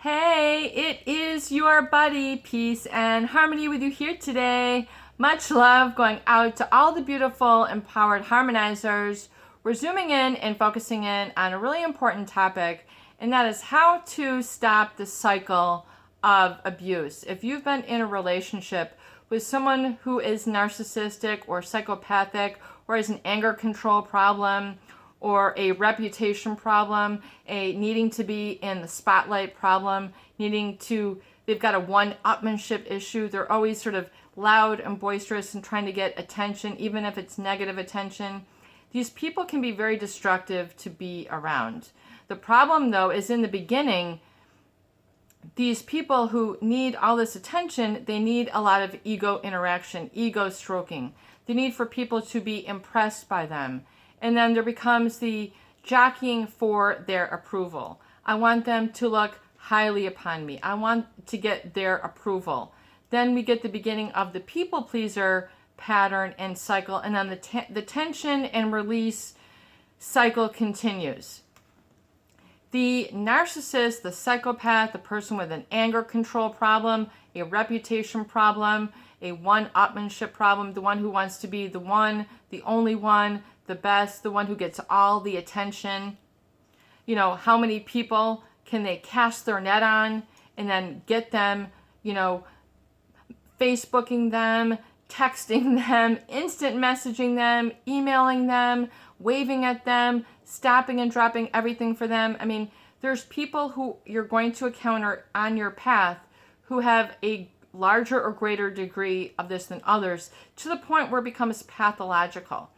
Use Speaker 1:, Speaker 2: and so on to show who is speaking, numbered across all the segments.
Speaker 1: Hey, it is your buddy, Peace and Harmony with you here today. Much love going out to all the beautiful, empowered harmonizers. We're zooming in and focusing in on a really important topic, and that is how to stop the cycle of abuse. If you've been in a relationship with someone who is narcissistic or psychopathic or has an anger control problem, or a reputation problem, a needing to be in the spotlight problem, they've got a one-upmanship issue. They're always sort of loud and boisterous and trying to get attention, even if it's negative attention. These people can be very destructive to be around. The problem, though, is in the beginning, these people who need all this attention, they need a lot of ego interaction, ego stroking. They need for people to be impressed by them. And then there becomes the jockeying for their approval. I want them to look highly upon me. I want to get their approval. Then we get the beginning of the people pleaser pattern and cycle, and then the tension and release cycle continues. The narcissist, the psychopath, the person with an anger control problem, a reputation problem, a one-upmanship problem, the one who wants to be the one, the only one, the best, the one who gets all the attention. You know, how many people can they cast their net on and then get them, Facebooking them, texting them, instant messaging them, emailing them, waving at them, stopping and dropping everything for them. I mean, there's people who you're going to encounter on your path who have a larger or greater degree of this than others, to the point where it becomes pathological.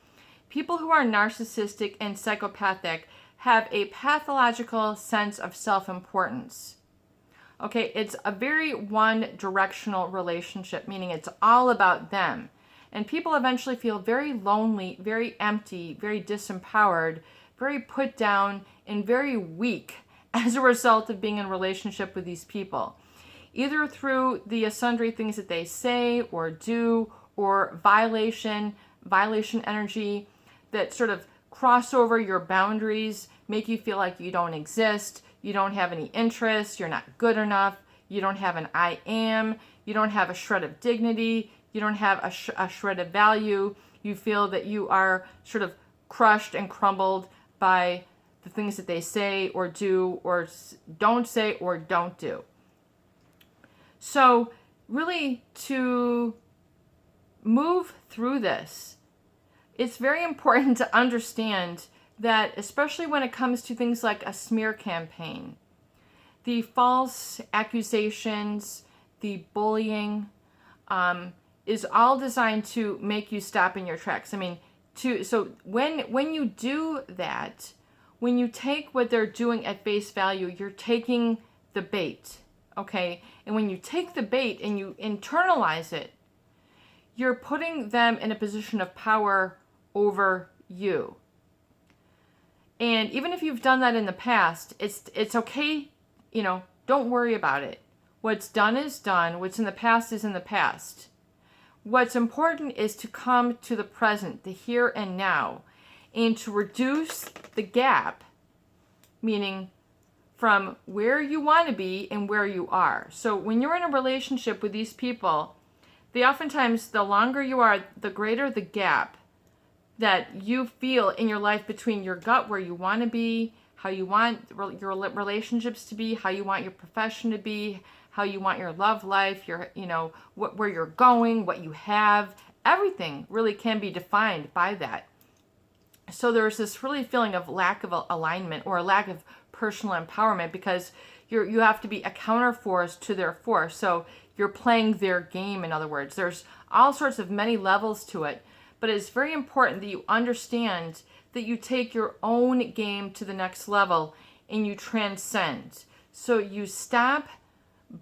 Speaker 1: People who are narcissistic and psychopathic have a pathological sense of self-importance. Okay, it's a very one-directional relationship, meaning it's all about them. And people eventually feel very lonely, very empty, very disempowered, very put down, and very weak as a result of being in a relationship with these people. Either through the sundry things that they say or do, or violation energy, that sort of cross over your boundaries, make you feel like you don't exist, you don't have any interest, you're not good enough, you don't have an I am, you don't have a shred of dignity, you don't have a shred of value, you feel that you are sort of crushed and crumbled by the things that they say or do or don't say or don't do. So really, to move through this, it's very important to understand that, especially when it comes to things like a smear campaign, the false accusations, the bullying, is all designed to make you stop in your tracks. I mean, so when you do that, when you take what they're doing at face value, you're taking the bait, okay? And when you take the bait and you internalize it, you're putting them in a position of power over you. And even if you've done that in the past, it's okay, don't worry about it. What's done is done. What's in the past is in the past. What's important is to come to the present, the here and now, and to reduce the gap, meaning from where you want to be and where you are. So when you're in a relationship with these people, oftentimes, the longer you are, the greater the gap that you feel in your life between your gut, where you want to be, how you want your relationships to be, how you want your profession to be, how you want your love life, where you're going, what you have. Everything really can be defined by that. So there's this really feeling of lack of alignment or a lack of personal empowerment, because you have to be a counterforce to their force. So you're playing their game, in other words. There's all sorts of many levels to it, but it's very important that you understand that you take your own game to the next level and you transcend. So you stop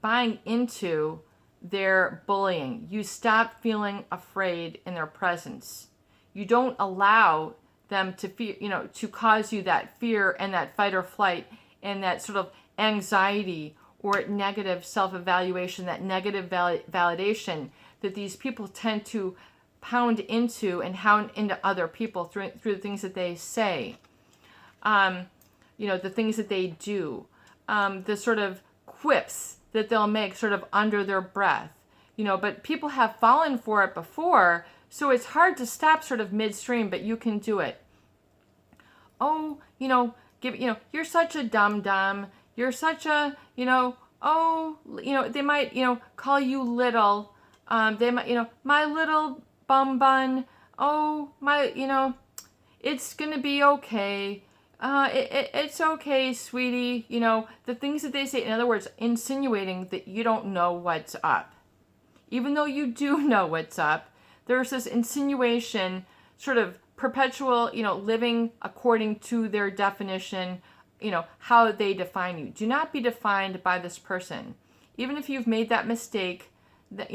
Speaker 1: buying into their bullying. You stop feeling afraid in their presence. You don't allow them to fear, to cause you that fear and that fight or flight and that sort of anxiety or negative self-evaluation, that negative validation that these people tend to pound into and hound into other people through the things that they say, the things that they do, the sort of quips that they'll make sort of under their breath, but people have fallen for it before, so it's hard to stop sort of midstream, but you can do it. Oh, you're such a dum-dum, you're such a, they might, call you little, they might, my little bum bun, oh, my, it's gonna be okay. It's okay, sweetie. The things that they say, in other words, insinuating that you don't know what's up. Even though you do know what's up, there's this insinuation, sort of perpetual, living according to their definition, how they define you. Do not be defined by this person. Even if you've made that mistake, that,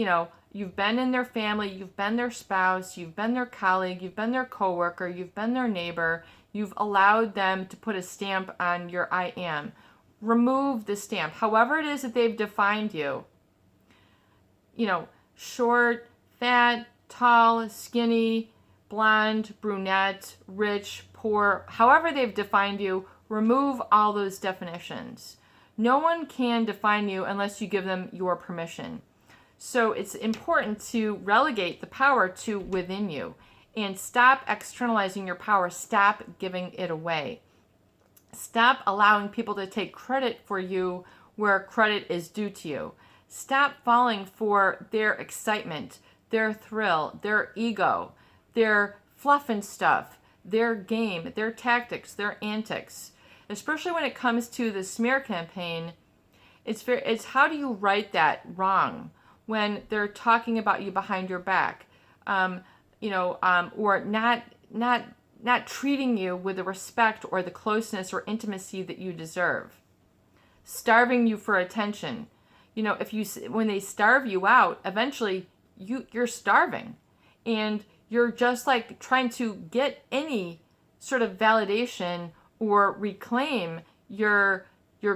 Speaker 1: you've been in their family, you've been their spouse, you've been their colleague, you've been their coworker, you've been their neighbor, you've allowed them to put a stamp on your I am. Remove the stamp. However it is that they've defined you, short, fat, tall, skinny, blonde, brunette, rich, poor, however they've defined you, remove all those definitions. No one can define you unless you give them your permission. So it's important to relegate the power to within you and stop externalizing your power. Stop giving it away. Stop allowing people to take credit for you where credit is due to you. Stop falling for their excitement, their thrill, their ego, their fluff and stuff, their game, their tactics, their antics. Especially when it comes to the smear campaign, it's how do you right that wrong when they're talking about you behind your back, or not treating you with the respect or the closeness or intimacy that you deserve, starving you for attention. When they starve you out, eventually you're starving, and you're just like trying to get any sort of validation or reclaim your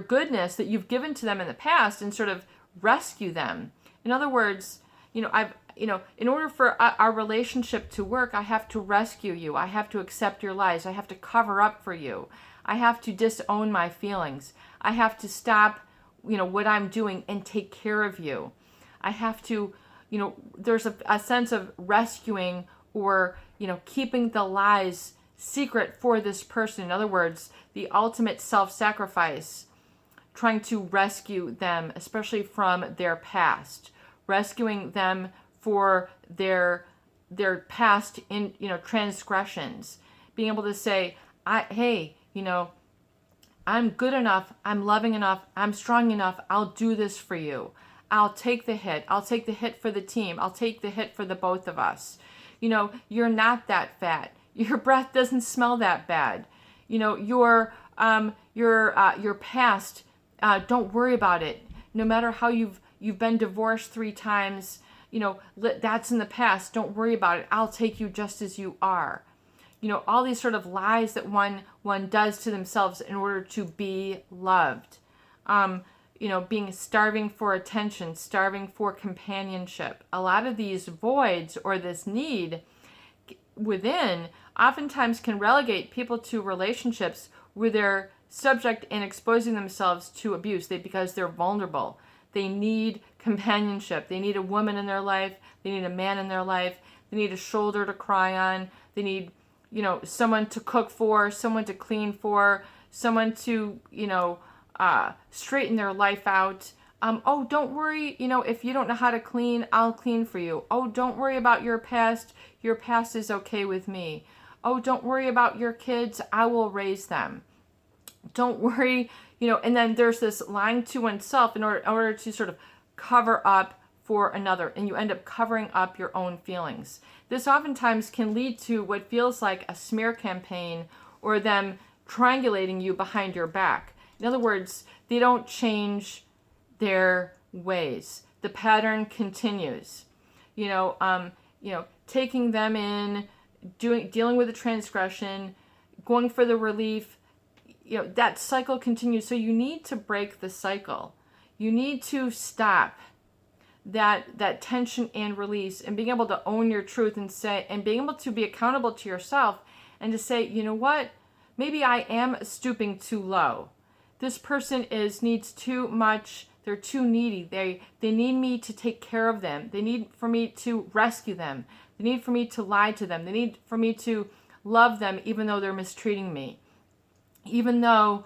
Speaker 1: goodness that you've given to them in the past and sort of rescue them. In other words, in order for our relationship to work, I have to rescue you. I have to accept your lies. I have to cover up for you. I have to disown my feelings. I have to stop, what I'm doing and take care of you. I have to, there's a sense of rescuing or, keeping the lies secret for this person. In other words, the ultimate self-sacrifice, trying to rescue them, especially from their past, rescuing them for their past transgressions, being able to say, hey, I'm good enough, I'm loving enough, I'm strong enough, I'll do this for you. I'll take the hit. I'll take the hit for the team. I'll take the hit for the both of us. You're not that fat. Your breath doesn't smell that bad. Your past, don't worry about it. No matter how you've been divorced 3 times, that's in the past. Don't worry about it. I'll take you just as you are. All these sort of lies that one does to themselves in order to be loved. Being starving for attention, starving for companionship. A lot of these voids or this need within oftentimes can relegate people to relationships where they're subject and exposing themselves to abuse because they're vulnerable. They need companionship. They need a woman in their life. They need a man in their life. They need a shoulder to cry on. They need, someone to cook for, someone to clean for, someone to, straighten their life out. Oh, don't worry, if you don't know how to clean, I'll clean for you. Oh, don't worry about your past. Your past is okay with me. Oh, don't worry about your kids. I will raise them. Don't worry, and then there's this lying to oneself in order to sort of cover up for another, and you end up covering up your own feelings. This oftentimes can lead to what feels like a smear campaign or them triangulating you behind your back. In other words, they don't change their ways. The pattern continues. Taking them in, dealing with the transgression, going for the relief. That cycle continues. So you need to break the cycle. You need to stop that tension and release, and being able to own your truth and being able to be accountable to yourself and to say, you know what, maybe I am stooping too low. This person needs too much They're too needy. They need me to take care of them. They need for me to rescue them. They need for me to lie to them. They need for me to love them even though they're mistreating me. Even though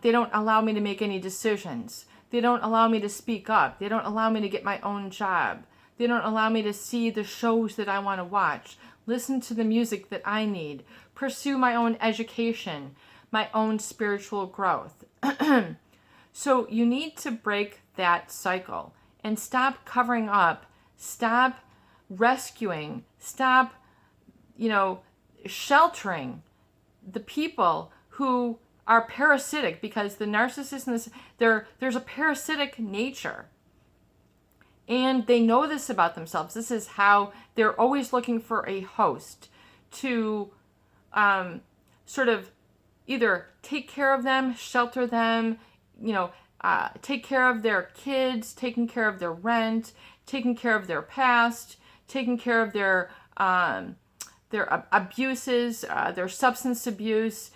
Speaker 1: they don't allow me to make any decisions. They don't allow me to speak up. They don't allow me to get my own job. They don't allow me to see the shows that I want to watch, listen to the music that I need, pursue my own education, my own spiritual growth. So you need to break that cycle and stop covering up, stop rescuing, stop, sheltering the people who are parasitic, because the narcissist, there's a parasitic nature. And they know this about themselves. This is how they're always looking for a host to sort of either take care of them, shelter them, take care of their kids, taking care of their rent, taking care of their past, taking care of their abuses, their substance abuse,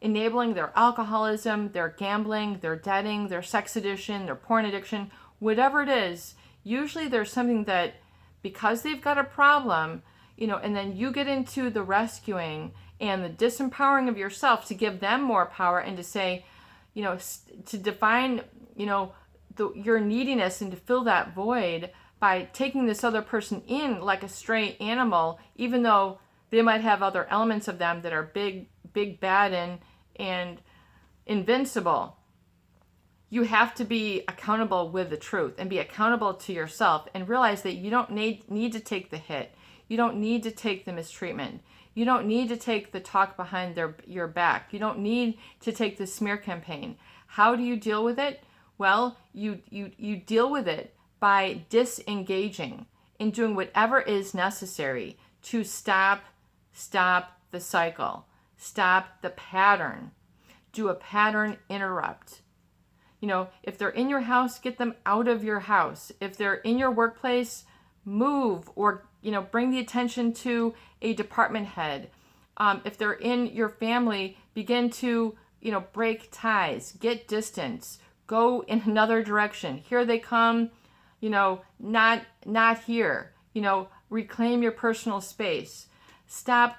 Speaker 1: enabling their alcoholism, their gambling, their debting, their sex addiction, their porn addiction, whatever it is. Usually there's something that, because they've got a problem, and then you get into the rescuing and the disempowering of yourself to give them more power and to say, to define, your neediness and to fill that void by taking this other person in like a stray animal, even though they might have other elements of them that are big, bad, and invincible. You have to be accountable with the truth and be accountable to yourself and realize that you don't need to take the hit. You don't need to take the mistreatment. You don't need to take the talk behind your back. You don't need to take the smear campaign. How do you deal with it? Well, you deal with it by disengaging and doing whatever is necessary to stop the cycle, stop the pattern, do a pattern interrupt. If they're in your house, get them out of your house. If they're in your workplace, move or, bring the attention to a department head. If they're in your family, begin to, break ties, get distance, go in another direction. Here they come, not here, reclaim your personal space. Stop,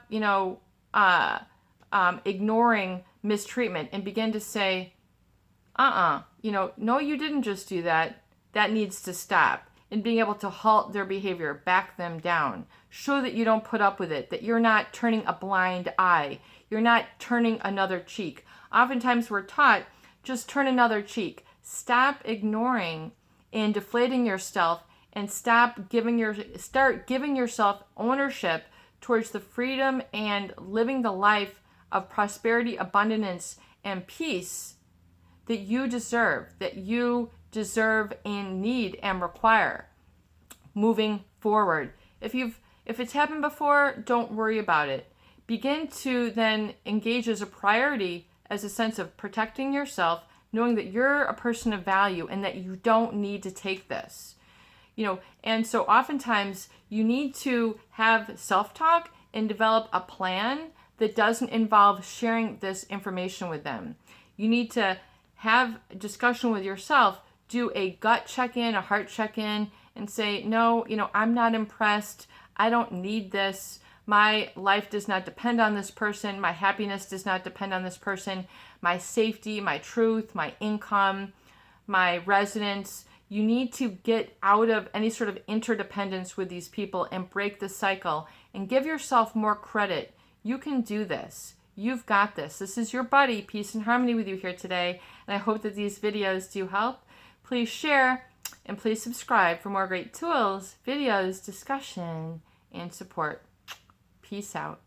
Speaker 1: ignoring mistreatment and begin to say, no, you didn't just do that. That needs to stop. And being able to halt their behavior, back them down. Show that you don't put up with it, that you're not turning a blind eye. You're not turning another cheek. Oftentimes we're taught, just turn another cheek. Stop ignoring and deflating yourself and start giving yourself ownership towards the freedom and living the life of prosperity, abundance, and peace that you deserve and need and require moving forward. If it's happened before, don't worry about it. Begin to then engage as a priority, as a sense of protecting yourself, knowing that you're a person of value and that you don't need to take this. And so oftentimes you need to have self-talk and develop a plan that doesn't involve sharing this information with them. You need to have a discussion with yourself, do a gut check-in, a heart check-in, and say, no, I'm not impressed. I don't need this. My life does not depend on this person. My happiness does not depend on this person. My safety, my truth, my income, my residence. You need to get out of any sort of interdependence with these people and break the cycle and give yourself more credit. You can do this. You've got this. This is your buddy, Peace and Harmony, with you here today. And I hope that these videos do help. Please share and please subscribe for more great tools, videos, discussion, and support. Peace out.